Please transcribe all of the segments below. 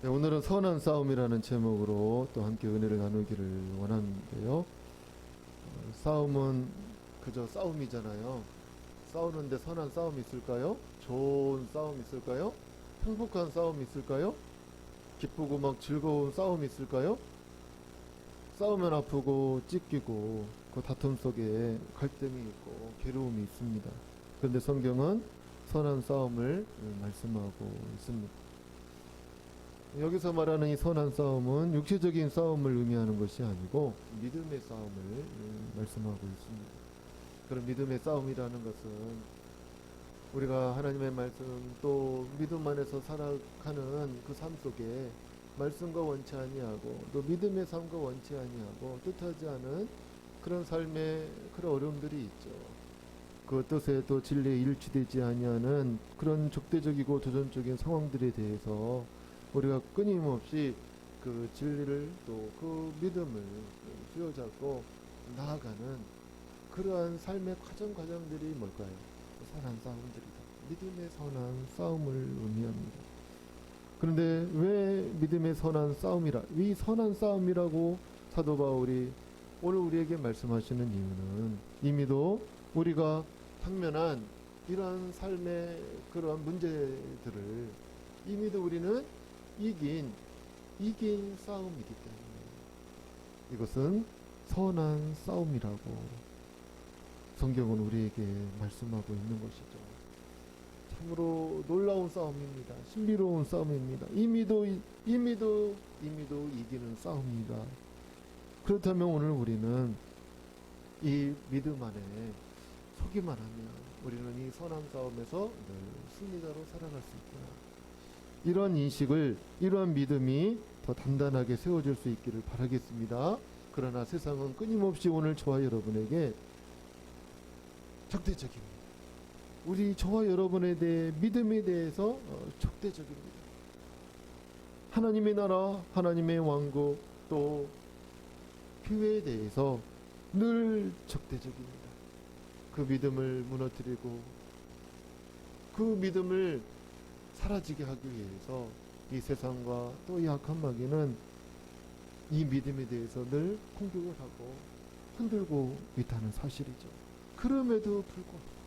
네, 오늘은 선한 싸움이라는 제목으로 또 함께 은혜를 나누기를 원하는데요. 싸움은 그저 싸움이잖아요. 싸우는데 선한 싸움이 있을까요? 좋은 싸움이 있을까요? 행복한 싸움이 있을까요? 기쁘고 막 즐거운 싸움이 있을까요? 싸우면 아프고 찢기고 그 다툼 속에 갈등이 있고 괴로움이 있습니다. 그런데 성경은 선한 싸움을 말씀하고 있습니다. 여기서 말하는 이 선한 싸움은 육체적인 싸움을 의미하는 것이 아니고 믿음의 싸움을 말씀하고 있습니다. 그런 믿음의 싸움이라는 것은 우리가 하나님의 말씀 또 믿음 안에서 살아가는 그 삶 속에 말씀과 원치 아니하고 또 믿음의 삶과 원치 아니하고 뜻하지 않은 그런 삶의 그런 어려움들이 있죠. 그 뜻에 또 진리에 일치되지 아니하는 그런 적대적이고 도전적인 상황들에 대해서 우리가 끊임없이 그 진리를 또 그 믿음을 쥐어잡고 나아가는 그러한 삶의 과정들이 뭘까요? 선한 싸움들이다. 믿음의 선한 싸움을 의미합니다. 그런데 왜 믿음의 선한 싸움이라, 이 선한 싸움이라고 사도 바울이 오늘 우리에게 말씀하시는 이유는 이미도 우리가 당면한 이러한 삶의 그러한 문제들을 이미도 우리는 이긴 싸움이기 때문에 이것은 선한 싸움이라고 성경은 우리에게 말씀하고 있는 것이죠. 참으로 놀라운 싸움입니다. 신비로운 싸움입니다. 이미도 이기는 싸움이다. 그렇다면 오늘 우리는 이 믿음 안에 서기만 하면 우리는 이 선한 싸움에서 늘 승리자로 살아갈 수 있구나. 이러한 인식을, 이러한 믿음이 더 단단하게 세워질 수 있기를 바라겠습니다. 그러나 세상은 끊임없이 오늘 저와 여러분에게 적대적입니다. 우리 저와 여러분에 대해 믿음에 대해서 적대적입니다. 하나님의 나라, 하나님의 왕국, 또 교회에 대해서 늘 적대적입니다. 그 믿음을 무너뜨리고 그 믿음을 사라지게 하기 위해서 이 세상과 또 이 악한 마귀는 이 믿음에 대해서 늘 공격을 하고 흔들고 있다는 사실이죠. 그럼에도 불구하고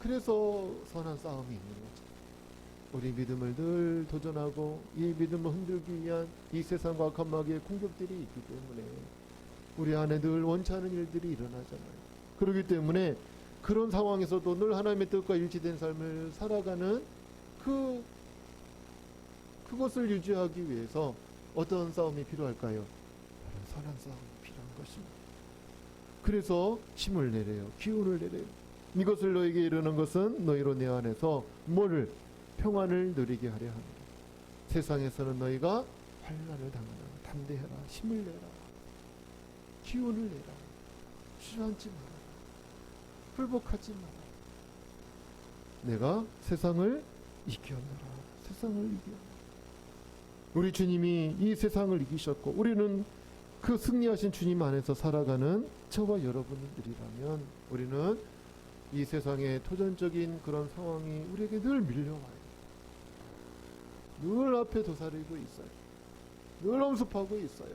그래서 선한 싸움이 있는 거죠. 우리 믿음을 늘 도전하고 이 믿음을 흔들기 위한 이 세상과 악한 마귀의 공격들이 있기 때문에 우리 안에 늘 원치 않은 일들이 일어나잖아요. 그렇기 때문에 그런 상황에서도 늘 하나님의 뜻과 일치된 삶을 살아가는 그것을 유지하기 위해서 어떤 싸움이 필요할까요? 바로 선한 싸움이 필요한 것입니다. 그래서 힘을 내래요. 기운을 내래요. 이것을 너에게 이르는 것은 너희로 내 안에서 뭐를? 평안을 누리게 하려 합니다. 세상에서는 너희가 환난을 당하나 담대해라. 힘을 내라. 기운을 내라. 주저앉지 마라. 불복하지 마라. 내가 세상을 이겨내라. 세상을 이겨내라. 우리 주님이 이 세상을 이기셨고 우리는 그 승리하신 주님 안에서 살아가는 저와 여러분들이라면 우리는 이 세상의 토전적인 그런 상황이 우리에게 늘 밀려와요. 늘 앞에 도사리고 있어요. 늘 엄습하고 있어요.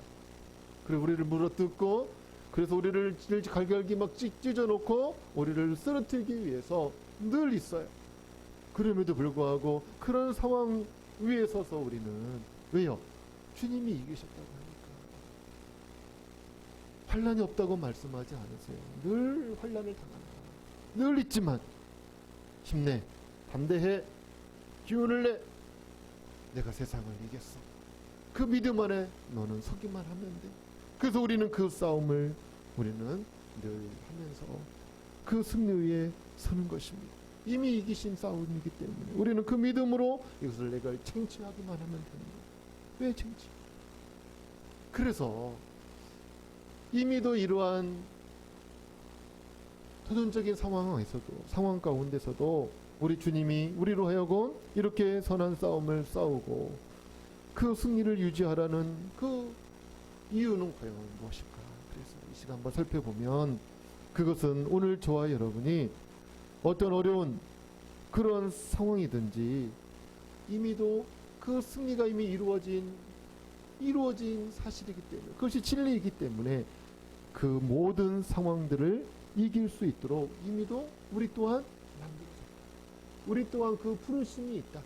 그리고 우리를 물어뜯고 그래서 우리를 갈갈기 막 찢어놓고 우리를 쓰러뜨리기 위해서 늘 있어요. 그럼에도 불구하고 그런 상황 위에 서서 우리는 왜요? 주님이 이기셨다고 하니까. 환난이 없다고 말씀하지 않으세요. 늘 환난을 당한다. 늘 있지만 힘내, 담대해, 기운을 내. 내가 세상을 이겼어. 그 믿음 안에 너는 서기만 하면 돼. 그래서 우리는 그 싸움을 우리는 늘 하면서 그 승리 위에 서는 것입니다. 이미 이기신 싸움이기 때문에 우리는 그 믿음으로 이것을 내가 쟁취하기만 하면 되는 거예요. 왜 쟁취? 그래서 이미도 이러한 도전적인 상황 가운데서도 우리 주님이 우리로 하여금 이렇게 선한 싸움을 싸우고 그 승리를 유지하라는 그 이유는 과연 무엇일까? 그래서 이 시간 한번 살펴보면 그것은 오늘 저와 여러분이 어떤 어려운 그런 상황이든지 이미도 그 승리가 이미 이루어진 사실이기 때문에, 그것이 진리이기 때문에 그 모든 상황들을 이길 수 있도록 이미도 우리 또한 만들어졌다. 우리 또한 그 부르심이 있다.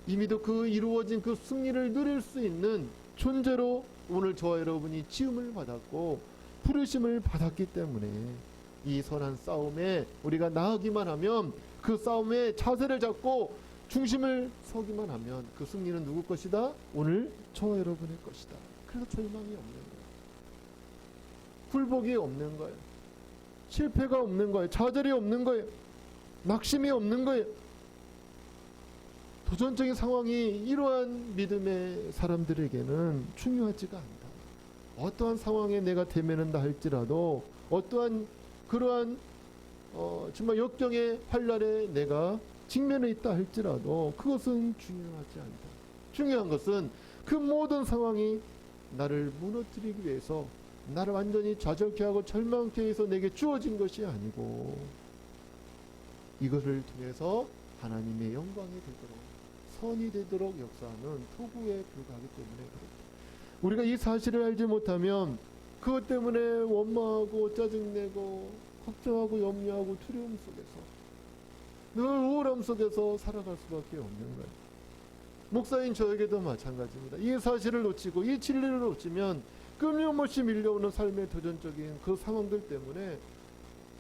이미도 그 이루어진 그 승리를 누릴 수 있는 존재로 오늘 저와 여러분이 지음을 받았고 부르심을 받았기 때문에 이 선한 싸움에 우리가 나아가기만 하면, 그 싸움에 자세를 잡고 중심을 서기만 하면 그 승리는 누구 것이다? 오늘 저와 여러분의 것이다. 그래서 절망이 없는 거예요. 굴복이 없는 거예요. 실패가 없는 거예요. 좌절이 없는 거예요. 낙심이 없는 거예요. 도전적인 상황이 이러한 믿음의 사람들에게는 중요하지가 않다. 어떠한 상황에 내가 대면한다 할지라도, 어떠한 그러한 정말 역경의 환란에 내가 직면해 있다 할지라도 그것은 중요하지 않다. 중요한 것은 그 모든 상황이 나를 무너뜨리기 위해서, 나를 완전히 좌절케 하고 절망케 해서 내게 주어진 것이 아니고, 이것을 통해서 하나님의 영광이 되도록, 선이 되도록 역사하는 도구에 불과하기 때문에 그렇다. 우리가 이 사실을 알지 못하면 그것 때문에 원망하고 짜증내고 걱정하고 염려하고 두려움 속에서, 늘 우울함 속에서 살아갈 수밖에 없는 거예요. 목사인 저에게도 마찬가지입니다. 이 사실을 놓치고 이 진리를 놓치면 끊임없이 밀려오는 삶의 도전적인 그 상황들 때문에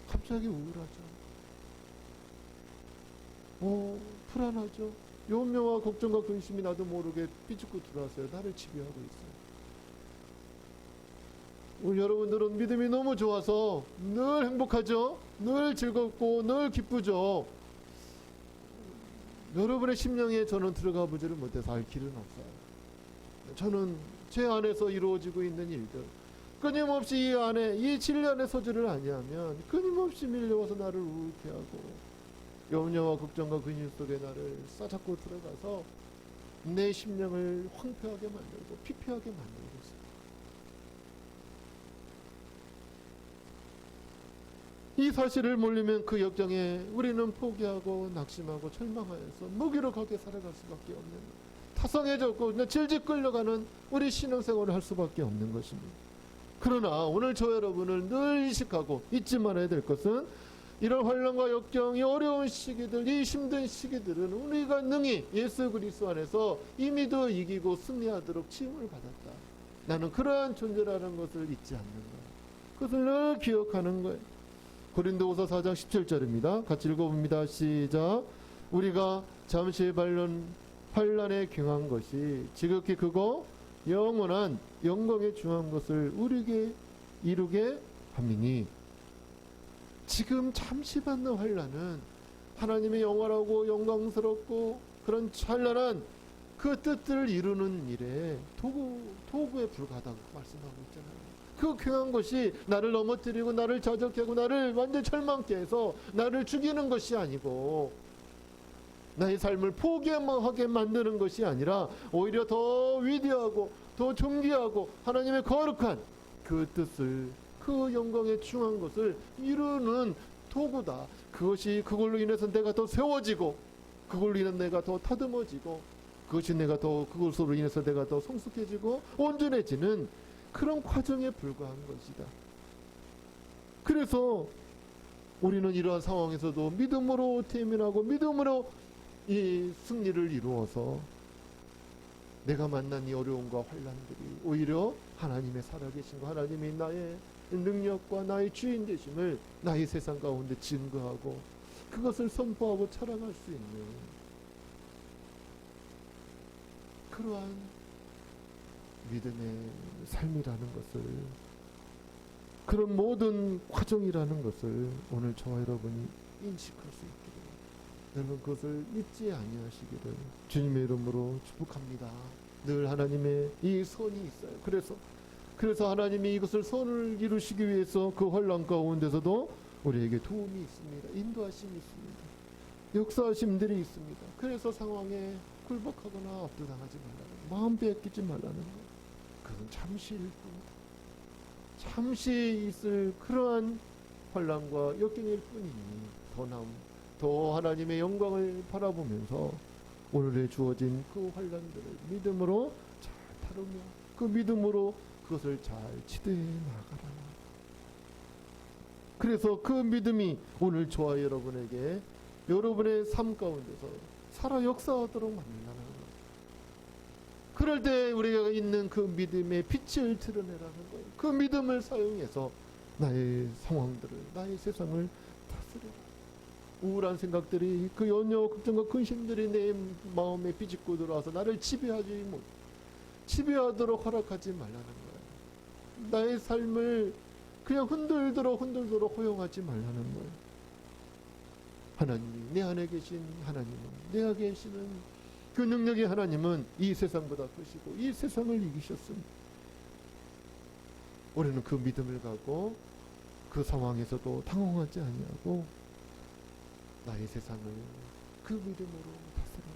갑자기 우울하죠. 불안하죠. 염려와 걱정과 근심이 나도 모르게 비집고 들어와서요. 나를 지배하고 있어요. 우리 여러분들은 믿음이 너무 좋아서 늘 행복하죠. 늘 즐겁고 늘 기쁘죠. 여러분의 심령에 저는 들어가 보지를 못해서 알 길은 없어요. 저는 제 안에서 이루어지고 있는 일들, 끊임없이 이 안에, 이 진리 안에 서지를 아니하면 끊임없이 밀려와서 나를 우울케 하고 염려와 걱정과 근심 속에 나를 싸잡고 들어가서 내 심령을 황폐하게 만들고 피폐하게 만들고 있습니다. 이 사실을 모르면 그 역경에 우리는 포기하고 낙심하고 절망하여서 무기력하게 살아갈 수밖에 없는, 타성해졌고 질질 끌려가는 우리 신앙생활을 할 수밖에 없는 것입니다. 그러나 오늘 저 여러분을 늘 인식하고 잊지 말아야 될 것은, 이런 환난과 역경이 어려운 시기들, 이 힘든 시기들은 우리가 능히 예수 그리스도 안에서 이미도 이기고 승리하도록 지음을 받았다. 나는 그러한 존재라는 것을 잊지 않는 거예요. 그것을 늘 기억하는 거예요. 고린도후서 4장 17절입니다. 같이 읽어봅니다. 시작. 우리가 잠시 환난에 경한 것이 지극히 크고 영원한 영광에 중한 것을 우리에게 이루게 함이니. 지금 잠시 받는 환난은 하나님의 영원하고 영광스럽고 그런 찬란한 그 뜻들을 이루는 일에 도구에 불과하다고 말씀하고 있잖아요. 그 귀한 것이 나를 넘어뜨리고 나를 좌절케 하고 나를 완전 절망케 해서 나를 죽이는 것이 아니고, 나의 삶을 포기하게 만드는 것이 아니라 오히려 더 위대하고 더 존귀하고 하나님의 거룩한 그 뜻을, 그 영광에 중한 것을 이루는 도구다. 그걸로 인해서 내가 더 세워지고, 그걸로 인해서 내가 더 다듬어지고, 그것으로 인해서 내가 더 성숙해지고 온전해지는 그런 과정에 불과한 것이다. 그래서 우리는 이러한 상황에서도 믿음으로 태민하고 믿음으로 이 승리를 이루어서 내가 만난 이 어려움과 환난들이 오히려 하나님의 살아계신과 하나님이 나의 능력과 나의 주인 되심을 나의 세상 가운데 증거하고 그것을 선포하고 자랑할 수 있는 그러한 믿음의 삶이라는 것을, 그런 모든 과정이라는 것을 오늘 저와 여러분이 인식할 수 있기를, 여러분 그것을 잊지 아니하시기를 주님의 이름으로 축복합니다. 늘 하나님의 이 선이 있어요. 그래서 하나님이 이것을 선을 이루시기 위해서 그 환난 가운데서도 우리에게 도움이 있습니다. 인도하심이 있습니다. 역사하심들이 있습니다. 그래서 상황에 굴복하거나 압도당하지 말라는, 마음 빼앗기지 말라는 것. 그건 잠시일 뿐, 잠시 있을 그러한 환난과 역경일 뿐이니 더 하나님의 영광을 바라보면서 오늘에 주어진 그 환난들을 믿음으로 잘 다루며 그 믿음으로 그것을 잘 치대해 나가라. 그래서 그 믿음이 오늘 저와 여러분에게 여러분의 삶 가운데서 살아 역사하도록 만든다는 것. 그럴 때 우리가 있는 그 믿음의 빛을 드러내라는 거예요. 그 믿음을 사용해서 나의 상황들을, 나의 세상을 다스려라. 우울한 생각들이, 그 연여, 걱정과 근심들이 내 마음에 비집고 들어와서 나를 지배하도록 허락하지 말라는 거예요. 나의 삶을 그냥 흔들도록 허용하지 말라는 거예요. 하나님이, 내 안에 계신 하나님은, 내 안에 계시는 그 능력의 하나님은 이 세상보다 크시고 이 세상을 이기셨습니다. 우리는 그 믿음을 갖고 그 상황에서도 당황하지 아니하고 나의 세상을 그 믿음으로 다스려라.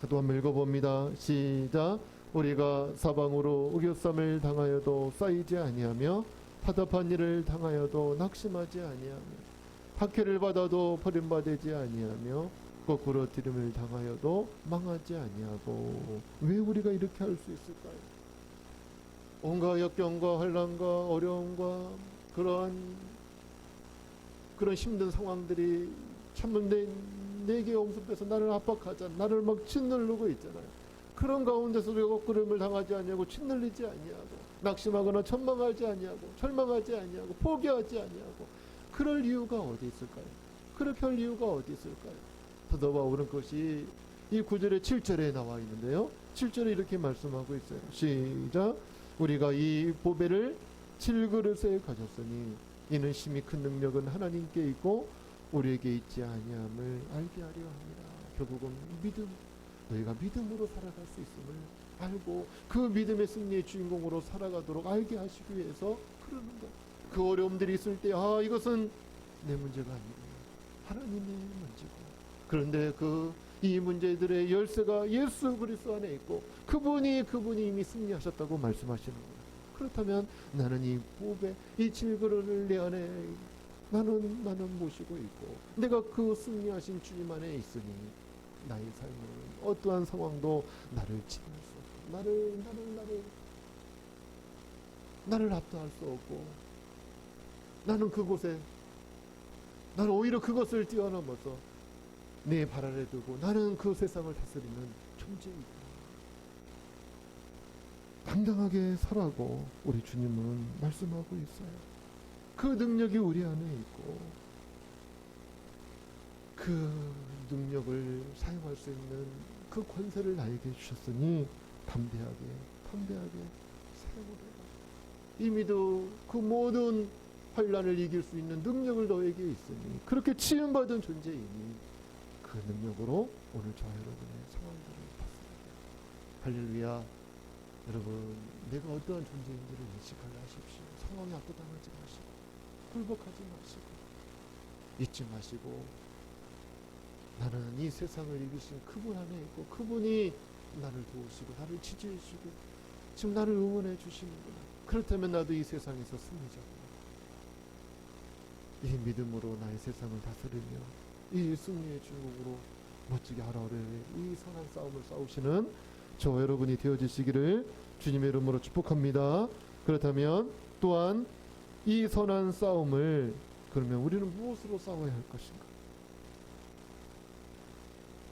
또 한번 읽어봅니다. 시작. 우리가 사방으로 우겨쌈을 당하여도 쌓이지 아니하며 타답한 일을 당하여도 낙심하지 아니하며 박해를 받아도 버림받지 아니하며 거꾸로 들임을 당하여도 망하지 아니하고. 왜 우리가 이렇게 할 수 있을까요? 온갖 역경과 환난과 어려움과 그런 힘든 상황들이 참는데 내게 엄습해서 나를 압박하잖아. 나를 막 짓누르고 있잖아요. 그런 가운데서 우리가 거꾸름을 당하지 아니하고 짓눌리지 아니하고 낙심하거나 천망하지 아니하고 절망하지 아니하고 포기하지 아니하고 그럴 이유가 어디 있을까요? 그렇게 할 이유가 어디 있을까요? 사도 바울은 그것이 이 9절에 7절에 나와 있는데요. 7절에 이렇게 말씀하고 있어요. 시작. 우리가 이 보배를 질그릇에 가졌으니 이는 심히 큰 능력은 하나님께 있고 우리에게 있지 아니함을 알게 하려 합니다. 결국은 믿음, 너희가 믿음으로 살아갈 수 있음을 알고 그 믿음의 승리의 주인공으로 살아가도록 알게 하시기 위해서 그러는 것. 그 어려움들이 있을 때 이것은 내 문제가 아니고 하나님의 문제고, 그런데 이 문제들의 열쇠가 예수 그리스도 안에 있고 그분이 이미 승리하셨다고 말씀하시는 거예요. 그렇다면 나는 이 보배, 이 질그릇을 내 안에 나는 모시고 있고 내가 그 승리하신 주님 안에 있으니 나의 삶은 어떠한 상황도 나를 지배할 수 없고 나를 압도할 수 없고 나는 오히려 그것을 뛰어넘어서 내 발 아래 두고 나는 그 세상을 다스리는 존재이다. 당당하게 살라고 우리 주님은 말씀하고 있어요. 그 능력이 우리 안에 있고 그 능력을 사용할 수 있는 그 권세를 나에게 주셨으니 담대하게 사용하라. 이미도 그 모든 환난을 이길 수 있는 능력을 너에게 있으니 그렇게 치유받은 존재이니 그 능력으로 오늘 저와 여러분의 상황들을 다스려라. 할렐루야. 여러분, 내가 어떠한 존재인지를 인식하려 하십시오. 상황에 압도당하지 마시고 굴복하지 마시고 잊지 마시고 나는 이 세상을 이기신 그분 안에 있고 그분이 나를 도우시고 나를 지지해 주시고 지금 나를 응원해 주시는구나. 그렇다면 나도 이 세상에서 승리자구나. 이 믿음으로 나의 세상을 다스리며 이 승리의 주인공으로 멋지게 하나를 이 선한 싸움을 싸우시는 저와 여러분이 되어지시기를 주님의 이름으로 축복합니다. 그렇다면 또한 이 선한 싸움을 그러면 우리는 무엇으로 싸워야 할 것인가?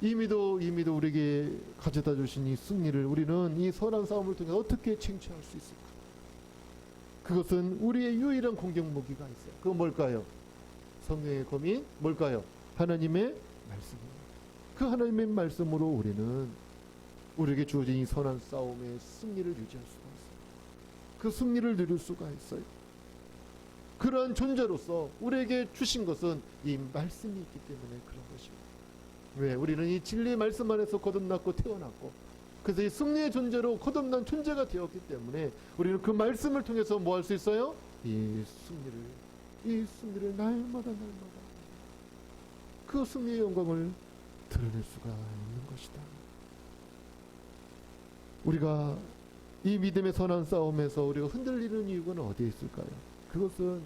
이미도 우리에게 가져다 주신 이 승리를 우리는 이 선한 싸움을 통해 어떻게 쟁취할 수 있을까? 그것은 우리의 유일한 공격 무기가 있어요. 그건 뭘까요? 성경의 검이 뭘까요? 하나님의 말씀입니다. 그 하나님의 말씀으로 우리에게 주어진 이 선한 싸움의 승리를 유지할 수가 있어요. 그 승리를 누릴 수가 있어요. 그러한 존재로서 우리에게 주신 것은 이 말씀이 있기 때문에 그런 것입니다. 왜? 우리는 이 진리의 말씀 안에서 거듭났고 태어났고 그래서 이 승리의 존재로 거듭난 존재가 되었기 때문에 우리는 그 말씀을 통해서 뭐 할 수 있어요? 이 승리를 날마다 그 승리의 영광을 드러낼 수가 있는 것이다. 우리가 이 믿음의 선한 싸움에서 우리가 흔들리는 이유는 어디에 있을까요? 그것은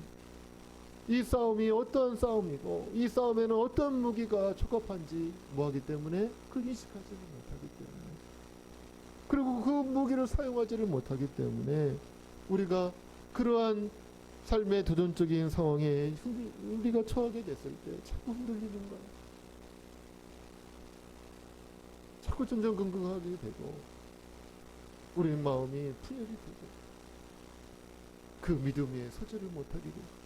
이 싸움이 어떠한 싸움이고 이 싸움에는 어떤 무기가 적합한지 뭐하기 때문에 그 인식하지를 못하기 때문에, 그리고 그 무기를 사용하지를 못하기 때문에 우리가 그러한 삶의 도전적인 상황에 우리가 처하게 됐을 때 자꾸 흔들리는 거야. 자꾸 전전긍긍하게 되고 우리 마음이 분열이 되고 그 믿음 위에 서지를 못하게 되고.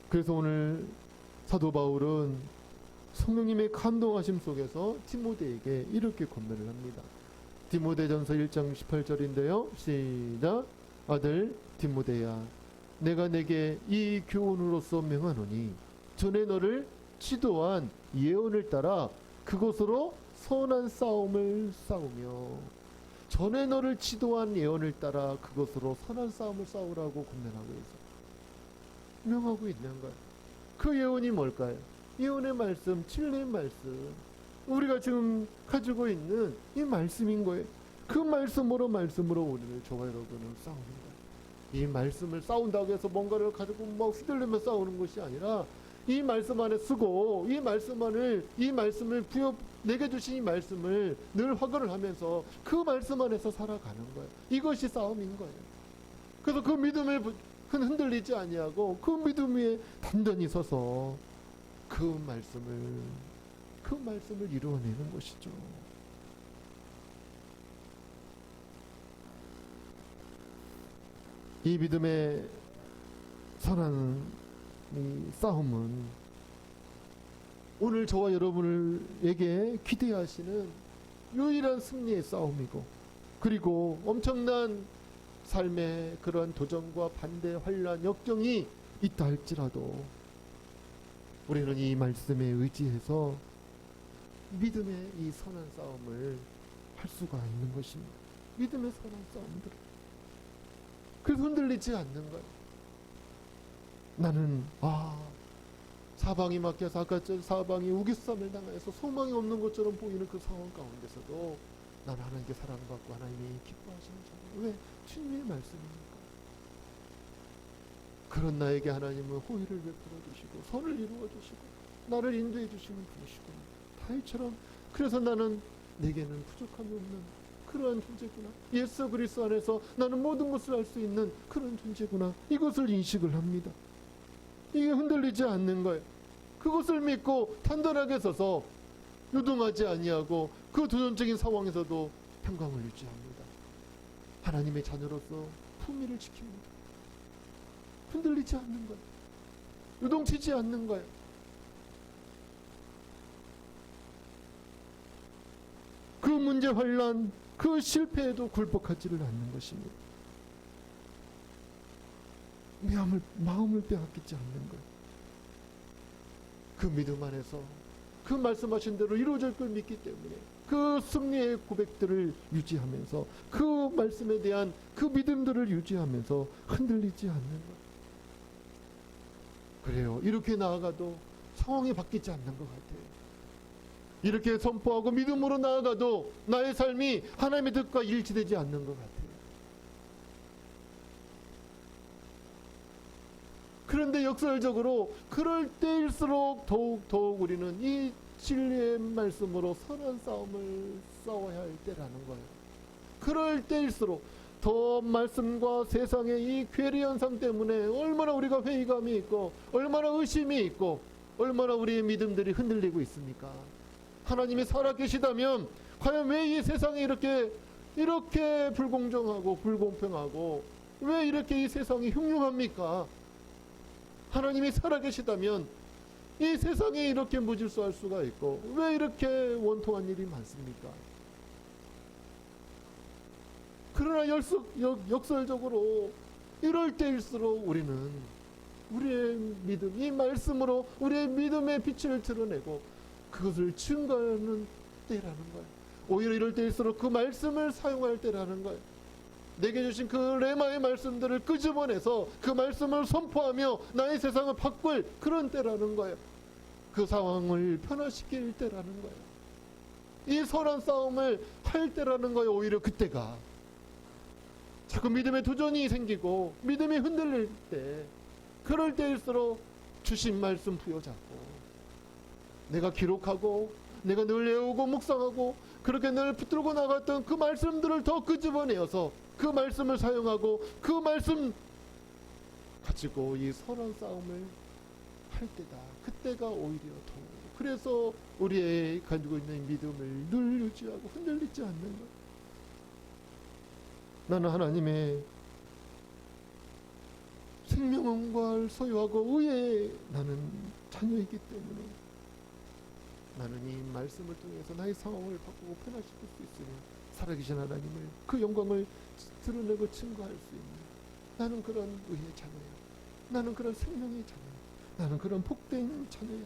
그래서 오늘 사도 바울은 성령님의 감동하심 속에서 디모데에게 이렇게 권면을 합니다. 디모데전서 1장 18절인데요. 시작. 아들 디모데야, 내가 내게 이 교훈으로서 명하노니 전에 너를 지도한 예언을 따라 그것으로 선한 싸움을 싸우며. 전에 너를 지도한 예언을 따라 그것으로 선한 싸움을 싸우라고 권면하고 있어요. 명하고 있는 거예요. 그 예언이 뭘까요? 예언의 말씀, 진리의 말씀, 우리가 지금 가지고 있는 이 말씀인 거예요. 그 말씀으로 우리를, 저와 여러분은 싸우는 거예요. 이 말씀을 싸운다고 해서 뭔가를 가지고 막 휘둘리며 싸우는 것이 아니라 이 말씀 안에 쓰고 이 말씀을 내게 주신 이 말씀을 늘 확인을 하면서 그 말씀 안에서 살아가는 거예요. 이것이 싸움인 거예요. 그래서 그 믿음을 흔들리지 아니하고 그 믿음 위에 단단히 서서 그 말씀을 이루어내는 것이죠. 이 믿음의 선한 이 싸움은 오늘 저와 여러분에게 기대하시는 유일한 승리의 싸움이고, 그리고 엄청난 삶의 그런 도전과 반대, 환란, 역경이 있다 할지라도 우리는 이 말씀에 의지해서 믿음의 이 선한 싸움을 할 수가 있는 것입니다. 믿음의 선한 싸움들. 그래서 흔들리지 않는 거예요. 나는 사방이 막혀서 아까 사방이 우기쌈을 당해서 소망이 없는 것처럼 보이는 그 상황 가운데서도 난 하나님께 사랑받고 하나님이 기뻐하시는 자예요. 왜? 주님의 말씀이니까. 그런 나에게 하나님은 호의를 베풀어 주시고 선을 이루어 주시고 나를 인도해 주시는 분이시고 다윗처럼, 그래서 나는 내게는 부족함이 없는 그러한 존재구나. 예수 그리스도 안에서 나는 모든 것을 할 수 있는 그런 존재구나. 이것을 인식을 합니다. 이게 흔들리지 않는 거예요. 그것을 믿고 단단하게 서서 유동하지 아니하고 그 도전적인 상황에서도 평강을 유지합니다. 하나님의 자녀로서 품위를 지킵니다. 흔들리지 않는 거예요. 유동치지 않는 거예요. 그 문제, 환란, 그 실패에도 굴복하지를 않는 것입니다. 마음을 빼앗기지 않는 거예요. 그 믿음 안에서 그 말씀하신 대로 이루어질 걸 믿기 때문에 그 승리의 고백들을 유지하면서 그 말씀에 대한 그 믿음들을 유지하면서 흔들리지 않는 거예요. 그래요. 이렇게 나아가도 상황이 바뀌지 않는 것 같아요. 이렇게 선포하고 믿음으로 나아가도 나의 삶이 하나님의 뜻과 일치되지 않는 것 같아요. 그런데 역설적으로 그럴 때일수록 더욱 우리는 이 진리의 말씀으로 선한 싸움을 싸워야 할 때라는 거예요. 그럴 때일수록 더 말씀과 세상의 이 괴리 현상 때문에 얼마나 우리가 회의감이 있고 얼마나 의심이 있고 얼마나 우리의 믿음들이 흔들리고 있습니까? 하나님이 살아계시다면 과연 왜 이 세상이 이렇게 불공정하고 불공평하고 왜 이렇게 이 세상이 흉흉합니까? 하나님이 살아계시다면 이 세상에 이렇게 무질서할 수가 있고 왜 이렇게 원통한 일이 많습니까? 그러나 역설적으로 이럴 때일수록 우리는 우리의 믿음, 이 말씀으로 우리의 믿음의 빛을 드러내고 그것을 증거하는 때라는 거예요. 오히려 이럴 때일수록 그 말씀을 사용할 때라는 거예요. 내게 주신 그 레마의 말씀들을 끄집어내서 그 말씀을 선포하며 나의 세상을 바꿀 그런 때라는 거예요. 그 상황을 변화시킬 때라는 거예요. 이 선한 싸움을 할 때라는 거예요. 오히려 그때가 자꾸 믿음의 도전이 생기고 믿음이 흔들릴 때, 그럴 때일수록 주신 말씀 부여잡고 내가 기록하고 내가 늘 외우고 묵상하고 그렇게 늘 붙들고 나갔던 그 말씀들을 더 끄집어내어서 그 말씀을 사용하고 그 말씀 가지고 이 선한 싸움을 할 때다. 그때가 오히려 더, 그래서 우리의 가지고 있는 믿음을 늘 유지하고 흔들리지 않는 것. 나는 하나님의 생명을 소유하고 의의 나는 자녀이기 때문에 나는 이 말씀을 통해서 나의 상황을 바꾸고 변화시킬 수 있으며 살아계신 하나님을, 그 영광을 드러내고 증거할 수 있는, 나는 그런 의의 자녀야. 나는 그런 생명의 자녀야. 나는 그런 복된 자녀야.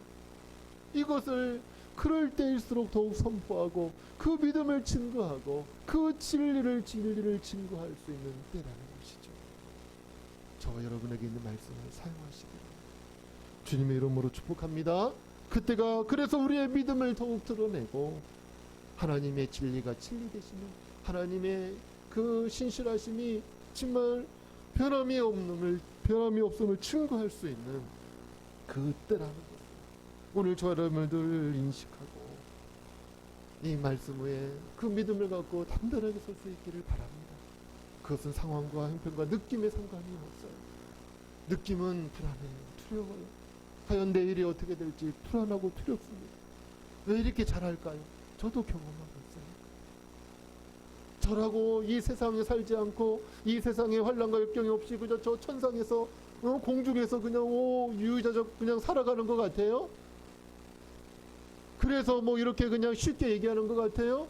이것을 그럴 때일수록 더욱 선포하고 그 믿음을 증거하고 그 진리를 증거할 수 있는 때라는 것이죠. 저와 여러분에게 있는 말씀을 사용하시기를 주님의 이름으로 축복합니다. 그때가, 그래서 우리의 믿음을 더욱 드러내고 하나님의 진리가 진리 되시는, 하나님의 그 신실하심이 정말 변함이 없음을 증거할 수 있는 그 때라는 것. 오늘 저 여러분들 인식하고 이 말씀 위에 그 믿음을 갖고 단단하게 설 수 있기를 바랍니다. 그것은 상황과 형편과 느낌에 상관이 없어요. 느낌은 불안해요. 두려워요. 과연 내일이 어떻게 될지 불안하고 두렵습니다. 왜 이렇게 잘할까요? 저도 경험하고 있어요. 저라고 이 세상에 살지 않고 이 세상에 환난과 역경이 없이 그저 저 천상에서 공중에서 그냥 유유자적 그냥 살아가는 것 같아요? 그래서 뭐 이렇게 그냥 쉽게 얘기하는 것 같아요?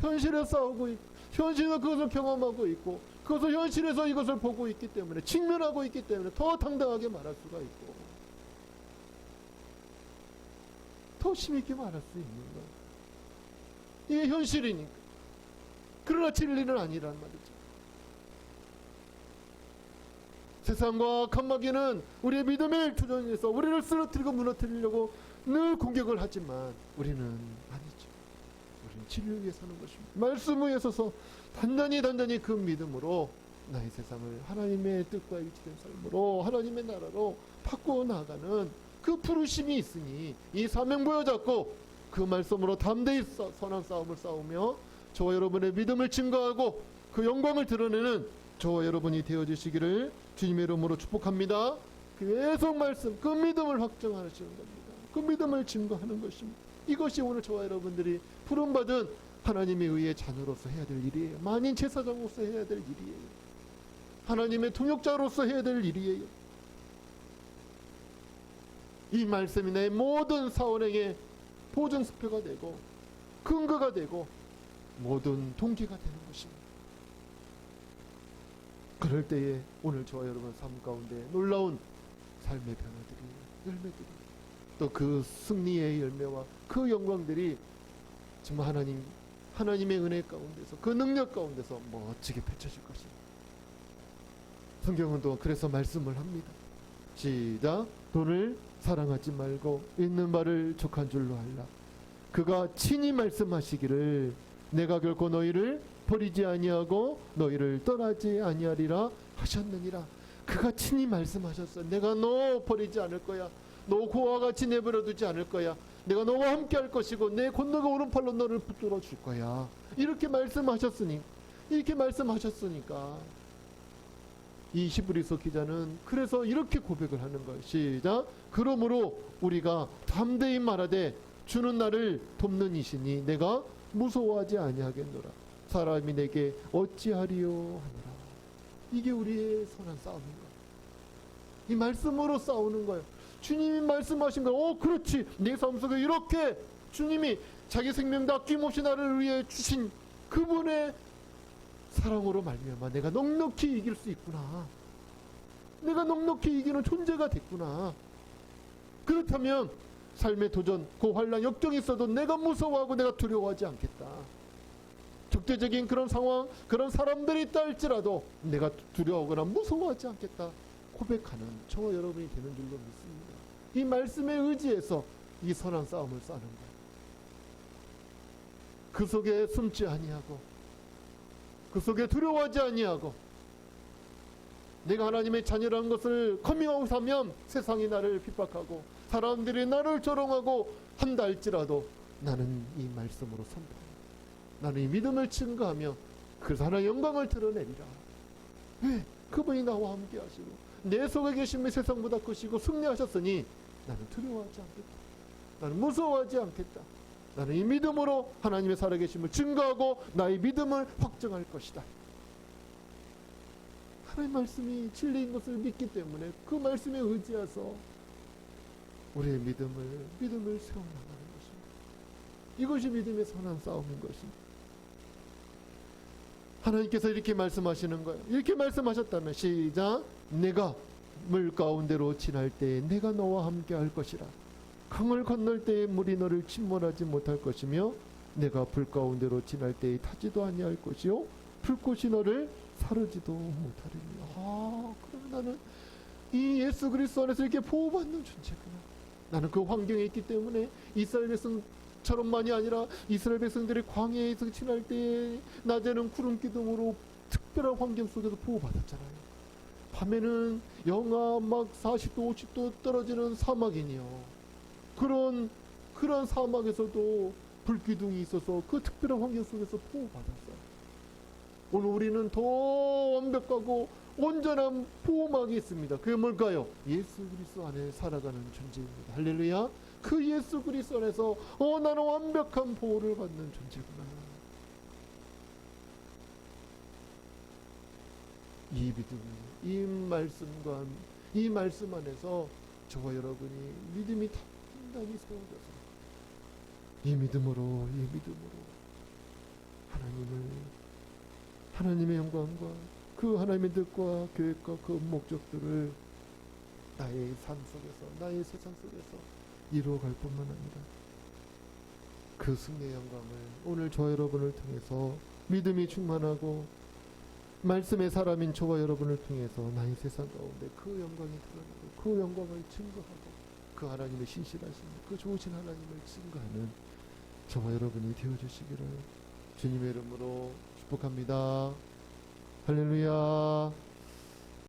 현실에 싸우고 있고, 현실에서 그것을 경험하고 있고, 그것을 현실에서 이것을 보고 있기 때문에, 직면하고 있기 때문에 더 당당하게 말할 수가 있고, 더 힘있게 말할 수 있는 거예요. 이게 현실이니까. 그러나 진리는 아니란 말이죠. 세상과 칸막이는 우리의 믿음을 투전해서 우리를 쓰러뜨리고 무너뜨리려고 늘 공격을 하지만 우리는 아니죠. 우리는 진리를 위해 사는 것입니다. 말씀 위에 서서 단단히 그 믿음으로 나의 세상을 하나님의 뜻과 일치된 삶으로 하나님의 나라로 바꾸어 나가는 그 부르심이 있으니 이 사명 보여잡고 그 말씀으로 담대히 선한 싸움을 싸우며 저와 여러분의 믿음을 증거하고 그 영광을 드러내는 저와 여러분이 되어주시기를 주님의 이름으로 축복합니다. 계속 말씀, 그 믿음을 확정하시는 겁니다. 그 믿음을 증거하는 것입니다. 이것이 오늘 저와 여러분들이 부름받은 하나님의 의의 자녀로서 해야 될 일이에요. 만인 제사장으로서 해야 될 일이에요. 하나님의 통역자로서 해야 될 일이에요. 이 말씀이 내 모든 사원에게 보증수표가 되고 근거가 되고 모든 동기가 되는 것입니다. 그럴 때에 오늘 저와 여러분 삶 가운데 놀라운 삶의 변화들이, 열매들이, 또 그 승리의 열매와 그 영광들이 정말 하나님의 은혜 가운데서, 그 능력 가운데서 멋지게 펼쳐질 것입니다. 성경은 또 그래서 말씀을 합니다. 시작. 돈을 사랑하지 말고 있는 바를 족한 줄로 알라. 그가 친히 말씀하시기를 내가 결코 너희를 버리지 아니하고 너희를 떠나지 아니하리라 하셨느니라. 그가 친히 말씀하셨어. 내가 너 버리지 않을 거야. 너 고와 같이 내버려 두지 않을 거야. 내가 너와 함께 할 것이고 내 권능과 오른팔로 너를 붙들어 줄 거야. 이렇게 말씀하셨으니까 이 히브리서 기자는 그래서 이렇게 고백을 하는 거예요. 시작. 그러므로 우리가 담대히 말하되 주는 나를 돕는 이시니 내가 무서워하지 아니하겠노라. 사람이 내게 어찌하리요 하니라. 이게 우리의 선한 싸움인 거예요. 이 말씀으로 싸우는 거예요. 주님이 말씀하신 거예요. 그렇지. 내 삶 속에 이렇게 주님이 자기 생명도 아낌없이 나를 위해 주신 그분의 사랑으로 말미암아 내가 넉넉히 이길 수 있구나. 내가 넉넉히 이기는 존재가 됐구나. 그렇다면 삶의 도전, 그 환난, 역경이 있어도 내가 무서워하고 내가 두려워하지 않겠다. 적대적인 그런 상황, 그런 사람들이 있다 할지라도 내가 두려워하거나 무서워하지 않겠다 고백하는 저와 여러분이 되는 줄로 믿습니다. 이 말씀에 의지해서 이 선한 싸움을 싸는 거예요. 그 속에 숨지 아니하고 그 속에 두려워하지 아니하고 내가 하나님의 자녀라는 것을 커밍아웃 하면 세상이 나를 핍박하고 사람들이 나를 조롱하고 한다 할지라도 나는 이 말씀으로 선포합니다. 나는 이 믿음을 증거하며 그래서 하나님의 영광을 드러내리라. 왜? 그분이 나와 함께 하시고 내 속에 계심이 세상보다 크시고 승리하셨으니 나는 두려워하지 않겠다. 나는 무서워하지 않겠다. 나는 이 믿음으로 하나님의 살아계심을 증거하고 나의 믿음을 확증할 것이다. 하나님의 말씀이 진리인 것을 믿기 때문에 그 말씀에 의지해서 우리의 믿음을 세워나가는 것입니다. 이것이 믿음의 선한 싸움인 것입니다. 하나님께서 이렇게 말씀하시는 거예요. 이렇게 말씀하셨다면 시작. 내가 물 가운데로 지날 때에 내가 너와 함께 할 것이라. 강을 건널 때에 물이 너를 침몰하지 못할 것이며 내가 불 가운데로 지날 때에 타지도 아니할 것이요 불꽃이 너를 사르지도 못하리라. 그러면 나는 이 예수 그리스도 안에서 이렇게 보호받는 존재구나. 나는 그 환경에 있기 때문에 이스라엘 백성처럼만이 아니라 이스라엘 백성들이 광야에서 지날 때에 낮에는 구름 기둥으로 특별한 환경 속에서 보호받았잖아요. 밤에는 영하 막 40도 50도 떨어지는 사막이니요. 그런 사막에서도 불기둥이 있어서 그 특별한 환경 속에서 보호받았어요. 오늘 우리는 더 완벽하고 온전한 보호막이 있습니다. 그게 뭘까요? 예수 그리스도 안에 살아가는 존재입니다. 할렐루야. 그 예수 그리스도 안에서 나는 완벽한 보호를 받는 존재구나. 이 믿음이, 이 말씀과 이 말씀 안에서 저와 여러분이 믿음이 단단히 세워져서 이 믿음으로 하나님의 영광과 그 하나님의 뜻과 계획과 그 목적들을 나의 삶 속에서, 나의 세상 속에서 이루어갈 뿐만 아니라 그 승리의 영광을 오늘 저와 여러분을 통해서 믿음이 충만하고 말씀의 사람인 저와 여러분을 통해서 나의 세상 가운데 그 영광이 드러나고 그 영광을 증거하고 그 하나님의 신실하신 그 좋으신 하나님을 증거하는 저와 여러분이 되어주시기를 주님의 이름으로 축복합니다. 할렐루야.